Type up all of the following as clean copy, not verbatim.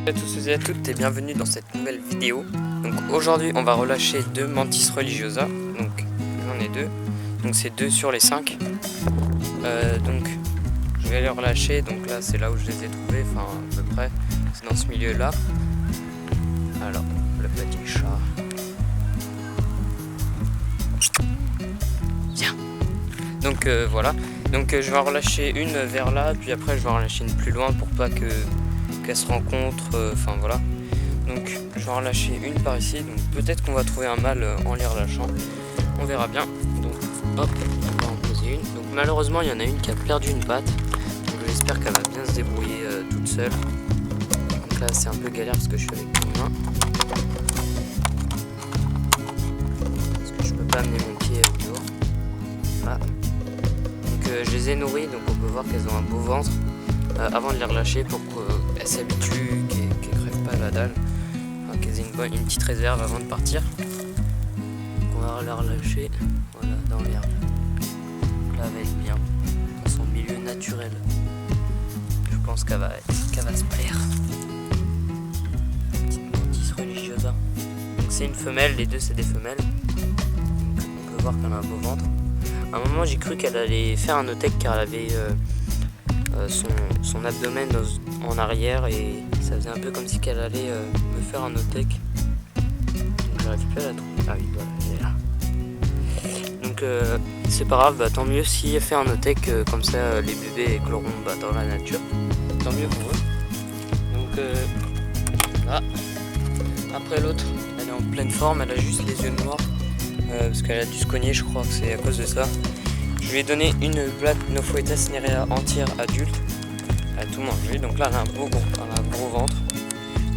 Bonjour à tous et à toutes et bienvenue dans cette nouvelle vidéo. Donc aujourd'hui on va relâcher deux Mantis religiosa. Donc j'en ai deux. Donc c'est 2 sur les 5. Donc je vais les relâcher. Donc là c'est là où je les ai trouvés. Enfin à peu près. C'est dans ce milieu là. Alors le petit chat. Viens. Donc voilà. Donc je vais en relâcher une vers là. Puis après je vais en relâcher une plus loin pour pas qu'elles se rencontrent. Enfin voilà. Donc je vais en relâcher une par ici. Donc peut-être qu'on va trouver un mâle en les relâchant. On verra bien. Donc hop, on va en poser une. Donc malheureusement il y en a une qui a perdu une patte. Donc j'espère qu'elle va bien se débrouiller toute seule. Donc là c'est un peu galère parce que je suis avec une main. Parce que je peux pas amener mon pied dehors. Voilà. Donc je les ai nourries, donc on peut voir qu'elles ont un beau ventre. Avant de les relâcher pour qu'elles s'habituent, qu'elles ne crèvent pas la dalle, enfin, qu'elles aient une petite réserve avant de partir. Donc on va la relâcher voilà, dans l'herbe. Là elle va être bien, dans son milieu naturel. Je pense qu'elle va se plaire. Petite Mantis religiosa. Donc c'est une femelle, les deux c'est des femelles. Donc on peut voir qu'elle a un beau ventre. À un moment j'ai cru qu'elle allait faire un otec car elle avait son abdomen en arrière et ça faisait un peu comme si qu'elle allait me faire un otec. Donc j'arrive plus à la trouver. Ah oui, voilà, elle est là. Donc c'est pas grave, bah, tant mieux si elle fait un otec, comme ça les bébés écloront dans la nature. Tant mieux pour eux. Donc là. Après l'autre, elle est en pleine forme, elle a juste les yeux noirs. Parce qu'elle a dû se cogner, je crois que c'est à cause de ça. Je lui ai donné une blatte Nophoetas nerea entière adulte. Elle a tout mangé, donc là elle a un gros ventre.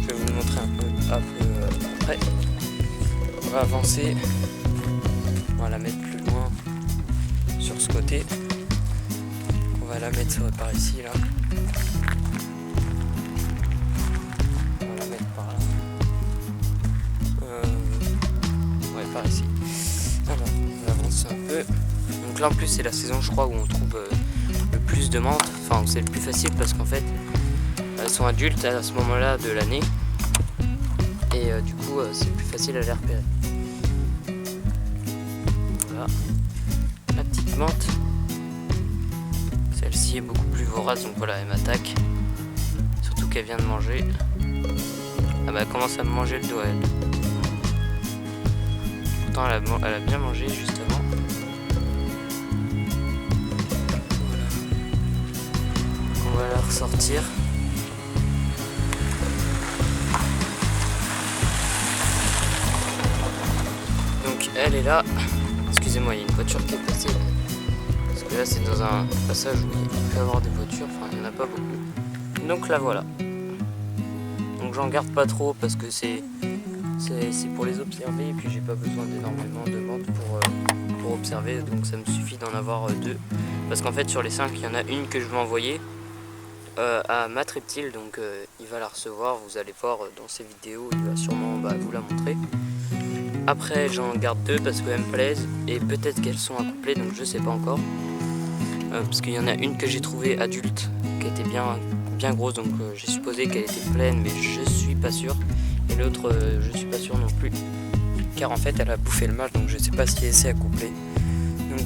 Je vais vous le montrer un peu après. On va avancer. On va la mettre plus loin sur ce côté. On va la mettre par ici là. On va la mettre par là. Ouais, par ici. Alors, on avance un peu. Donc là en plus c'est la saison je crois où on trouve le plus de menthes. Enfin c'est le plus facile parce qu'en fait elles sont adultes à ce moment là de l'année. Et du coup c'est plus facile à les repérer. Voilà. La petite menthe. Celle-ci est beaucoup plus vorace donc voilà elle m'attaque. Surtout qu'elle vient de manger. Ah bah elle commence à me manger le doigt elle. Pourtant elle a bien mangé juste avant. On va la ressortir. Donc elle est là. Excusez-moi, il y a une voiture qui est passée. Parce que là c'est dans un passage où il peut y avoir des voitures. Enfin il n'y en a pas beaucoup. Donc là voilà. Donc j'en garde pas trop parce que c'est pour les observer. Et puis j'ai pas besoin d'énormément de menthes pour observer. Donc ça me suffit d'en avoir 2. Parce qu'en fait sur les 5 il y en a une que je vais envoyer à Matt Reptile, donc il va la recevoir, vous allez voir dans ses vidéos, il va sûrement vous la montrer. Après j'en garde 2 parce qu'elles me plaisent et peut-être qu'elles sont accouplées, donc je sais pas encore. Parce qu'il y en a une que j'ai trouvée adulte, qui était bien grosse, donc j'ai supposé qu'elle était pleine, mais je suis pas sûr. Et l'autre je suis pas sûr non plus, car en fait elle a bouffé le mâle, donc je sais pas si elle s'est accouplée. Donc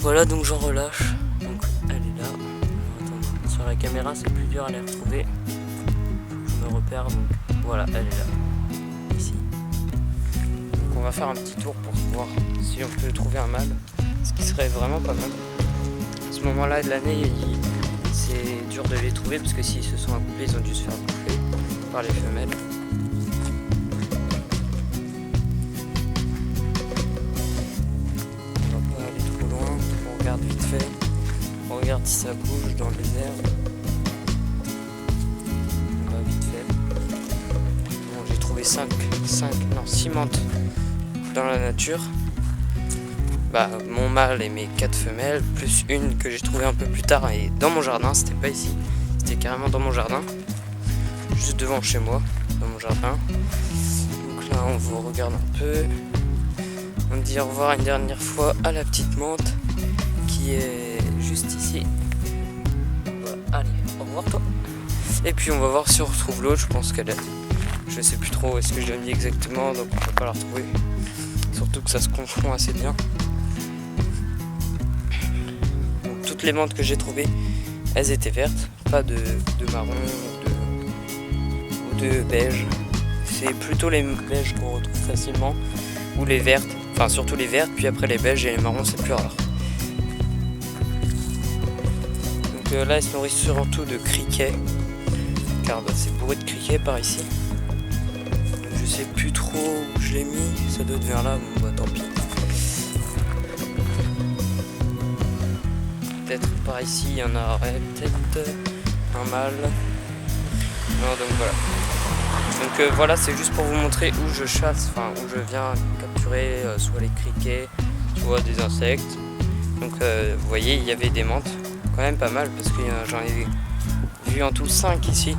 voilà, donc j'en relâche. Donc elle est là. Attends, sur la caméra c'est plus dur à les retrouver. Je me repère donc voilà, elle est là. Ici. Donc on va faire un petit tour pour voir si on peut trouver un mâle. Ce qui serait vraiment pas mal. À ce moment-là de l'année, c'est dur de les trouver parce que s'ils se sont accouplés, ils ont dû se faire bouffer par les femelles. On regarde vite fait, on regarde si ça bouge dans les herbes. On va vite fait. Bon, j'ai trouvé 6 menthes dans la nature. Mon mâle et mes 4 femelles, plus une que j'ai trouvée un peu plus tard et dans mon jardin, c'était pas ici, c'était carrément dans mon jardin, juste devant chez moi, dans mon jardin. Donc là on vous regarde un peu, on dit au revoir une dernière fois à la petite menthe qui est juste ici. Voilà, allez. Au revoir toi. Et puis on va voir si on retrouve l'autre. Je pense qu'elle est... Je sais plus trop ce que je dis exactement, donc on peut pas la retrouver. Surtout que ça se confond assez bien. Donc, toutes les menthes que j'ai trouvées, elles étaient vertes, pas de marron ou de beige. C'est plutôt les beiges qu'on retrouve facilement, ou les vertes, enfin surtout les vertes, puis après les beiges et les marrons c'est plus rare. Donc là, elles se nourrissent surtout de criquets, car c'est bourré de criquets par ici. Je sais plus trop où je l'ai mis, ça doit être vers là, bon bah tant pis. Peut-être par ici il y en aurait peut-être un mâle. Non, donc voilà. Donc voilà, c'est juste pour vous montrer où je chasse, enfin où je viens capturer soit les criquets, soit des insectes. Donc vous voyez, il y avait des menthes, quand même pas mal, parce que j'en ai vu en tout 5 ici,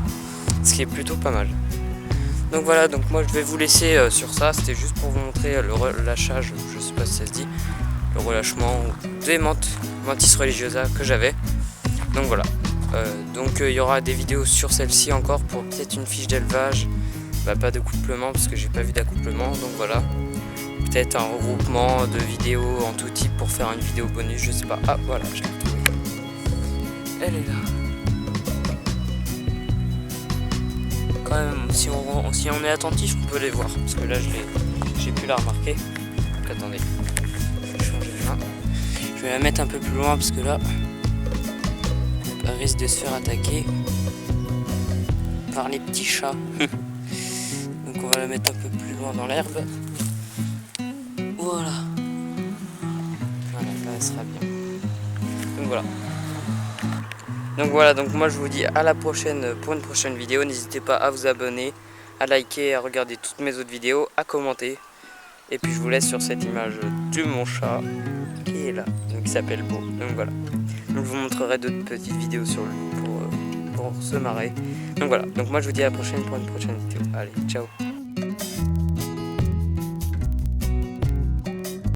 ce qui est plutôt pas mal. Donc voilà, donc moi je vais vous laisser sur ça, c'était juste pour vous montrer le relâchage, je sais pas si ça se dit, le relâchement des Mantis religiosa que j'avais. Donc voilà, donc il y aura des vidéos sur celle-ci encore pour peut-être une fiche d'élevage, pas d'accouplement parce que j'ai pas vu d'accouplement, donc voilà. Peut-être un regroupement de vidéos en tout type pour faire une vidéo bonus, je sais pas. Ah voilà, je l'ai retrouvée. Elle est là. Quand même, si on est attentif, on peut les voir. Parce que là, j'ai pu la remarquer. Donc attendez, je vais changer de main. Je vais la mettre un peu plus loin parce que là, elle risque de se faire attaquer par les petits chats. Donc on va la mettre un peu plus loin dans l'herbe. Voilà. Voilà, là elle sera bien. Donc voilà. Donc moi je vous dis à la prochaine pour une prochaine vidéo. N'hésitez pas à vous abonner, à liker, à regarder toutes mes autres vidéos, à commenter. Et puis je vous laisse sur cette image de mon chat qui est là, donc qui s'appelle Beau. Donc voilà. Donc je vous montrerai d'autres petites vidéos sur lui pour se marrer. Donc voilà. Donc moi je vous dis à la prochaine pour une prochaine vidéo. Allez, ciao.